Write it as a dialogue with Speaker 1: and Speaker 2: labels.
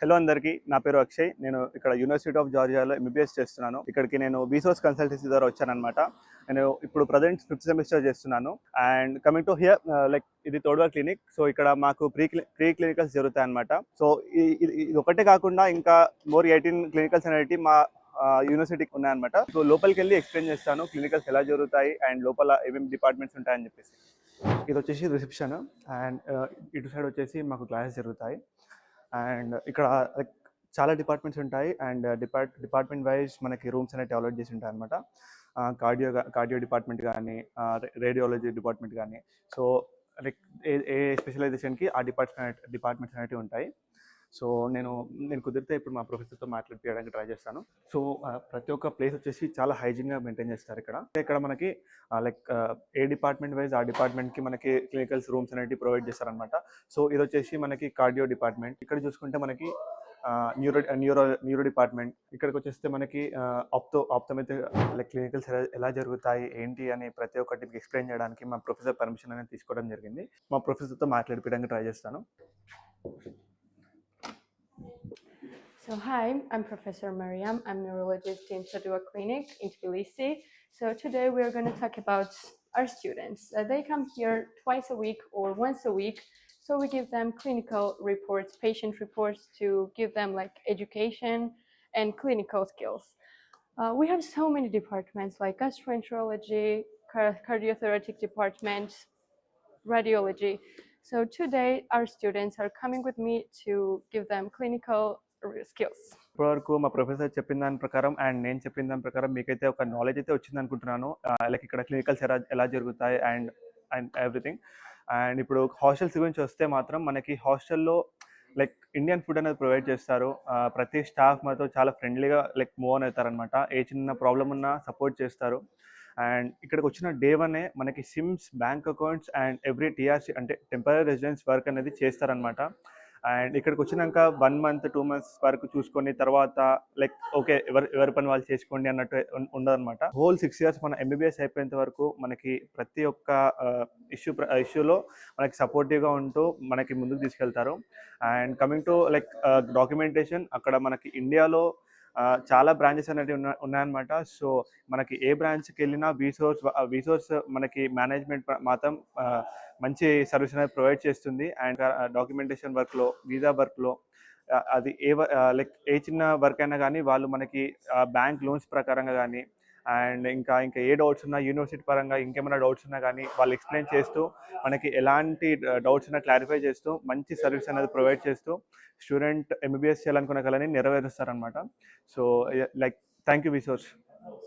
Speaker 1: Hello అందరికీ, నా పేరు అక్షయ్. నేను ఇక్కడ యూనివర్సిటీ ఆఫ్ జార్జియాలో ఎంబీబీఎస్ చేస్తున్నాను. ఇక్కడికి నేను బీసోర్స్ కన్సల్టెన్సీ ద్వారా వచ్చానమాట. నేను ఇప్పుడు ప్రజెంట్ 5th సెమిస్టర్ చేస్తున్నాను. And coming to hear, like ఇది తోడ్వా క్లినిక్. సో ఇక్కడ మాకు ప్రీ క్లినికల్స్ జరుగుతాయి అనమాట. సో ఇది ఒకటే కాకుండా ఇంకా మోర్ 18 క్లినికల్స్ అనేవి మా యూనివర్సిటీకి ఉన్నాయన్నమాట. సో లోపలికి వెళ్ళి ఎక్స్ప్లెయిన్ చేస్తాను క్లినికల్స్ ఎలా జరుగుతాయి అండ్ లోపల ఏమేమి డిపార్ట్మెంట్స్ ఉంటాయని చెప్పేసి. ఇది వచ్చేసి రిసెప్షన్ అండ్ ఇటు సైడ్ వచ్చేసి మాకు క్లాసెస్ జరుగుతాయి. అండ్ ఇక్కడ లైక్ చాలా డిపార్ట్మెంట్స్ ఉంటాయి అండ్ డిపార్ట్మెంట్ వైజ్ మనకి రూమ్స్ అనేవి అలౌట్ చేసి ఉంటాయి అనమాట. కార్డియో డిపార్ట్మెంట్ కానీ, రేడియాలజీ డిపార్ట్మెంట్ కానీ, సో లైక్ ఏ స్పెషలైజేషన్కి ఆ డిపార్ట్మెంట్స్ అనేవి ఉంటాయి. సో నేను కుదిరితే ఇప్పుడు మా ప్రొఫెసర్తో మాట్లాడిపించడానికి ట్రై చేస్తాను. సో ప్రతి ఒక్క ప్లేస్ వచ్చేసి చాలా హైజీన్గా మెయింటైన్ చేస్తారు. ఇక్కడ మనకి లైక్ ఏ డిపార్ట్మెంట్ వైజ్ ఆ డిపార్ట్మెంట్కి మనకి క్లినికల్స్ రూమ్స్ అనేవి ప్రొవైడ్ చేస్తారనమాట. సో ఇది వచ్చేసి మనకి కార్డియో డిపార్ట్మెంట్. ఇక్కడ చూసుకుంటే మనకి న్యూరో డిపార్ట్మెంట్. ఇక్కడికి వచ్చేస్తే మనకి ఆప్టోమెట్రీ లైక్ క్లినికల్స్ ఎలా జరుగుతాయి ఏంటి అని ప్రతి ఒక్కటి ఎక్స్ప్లెయిన్ చేయడానికి మా ప్రొఫెసర్ పర్మిషన్ అనేది తీసుకోవడం జరిగింది. మా ప్రొఫెసర్తో మాట్లాడిపించడానికి ట్రై చేస్తాను.
Speaker 2: So hi, I'm Professor Mariam. I'm neurologist in Todua Clinic in Tbilisi. So today we are going to talk about our students. They come here twice a week or once a week. So we give them clinical reports, patient reports to give them like education and clinical skills. We have so many departments like gastroenterology, cardiothoracic department, radiology. So today our students are coming with me to give them clinical skills.
Speaker 1: ఇప్పటివరకు మా professor చెప్పిన దాని ప్రకారం and నేను చెప్పిన దాని ప్రకారం మీకైతే ఒక నాలెడ్జ్ అయితే వచ్చింది అనుకుంటున్నాను. లైక్ ఇక్కడ క్లినికల్స్ ఎలా జరుగుతాయి అండ్ ఎవ్రీథింగ్. అండ్ ఇప్పుడు హాస్టల్స్ గురించి వస్తే మాత్రం మనకి హాస్టల్లో లైక్ ఇండియన్ ఫుడ్ అనేది ప్రొవైడ్ చేస్తారు. ప్రతి స్టాఫ్ మాతో చాలా ఫ్రెండ్లీగా లైక్ మూవ్ ఆన్ అవుతారనమాట. ఏ చిన్న ప్రాబ్లం ఉన్నా సపోర్ట్ చేస్తారు. అండ్ ఇక్కడికి వచ్చిన డే 1 మనకి SIMs, bank accounts and every TRC అంటే టెంపరీ రెసిడెన్స్ వర్క్ అనేది చేస్తారనమాట. అండ్ ఇక్కడికి వచ్చినాక 1 month 2 months వరకు చూసుకొని తర్వాత లైక్ ఓకే ఎవరి పని వాళ్ళు చేసుకోండి అన్నట్టు ఉండదన్నమాట. హోల్ 6 years మన ఎంబీబీఎస్ అయిపోయేంత వరకు మనకి ప్రతి ఒక్క ఇష్యూలో మనకి సపోర్టివ్గా ఉంటూ మనకి ముందుకు తీసుకెళ్తారు. And coming to like documentation, అక్కడ మనకి ఇండియాలో చాలా బ్రాంచెస్ అనేవి ఉన్నాయన్నమాట. సో మనకి ఏ బ్రాంచ్కి వెళ్ళినా వీసోర్స్ మనకి మేనేజ్మెంట్ మాత్రం మంచి సర్వీస్ అనేది ప్రొవైడ్ చేస్తుంది. అండ్ డాక్యుమెంటేషన్ వర్క్లో, వీసా వర్క్లో, అది లైక్ ఏ చిన్న వర్క్ అయినా కానీ వాళ్ళు మనకి బ్యాంక్ లోన్స్ ప్రకారంగా కానీ అండ్ ఇంకా ఏ డౌట్స్ ఉన్నా యూనివర్సిటీ పరంగా ఇంకేమైనా డౌట్స్ ఉన్నా కానీ వాళ్ళు ఎక్స్ప్లెయిన్ చేస్తూ మనకి ఎలాంటి డౌట్స్ ఉన్నా క్లారిఫై చేస్తూ మంచి సర్వీస్ అనేది ప్రొవైడ్ చేస్తూ స్టూడెంట్ ఎంబీబీఎస్ చేయాలనుకున్న కళని నెరవేరుస్తారనమాట. So like thank you వీసోర్స్.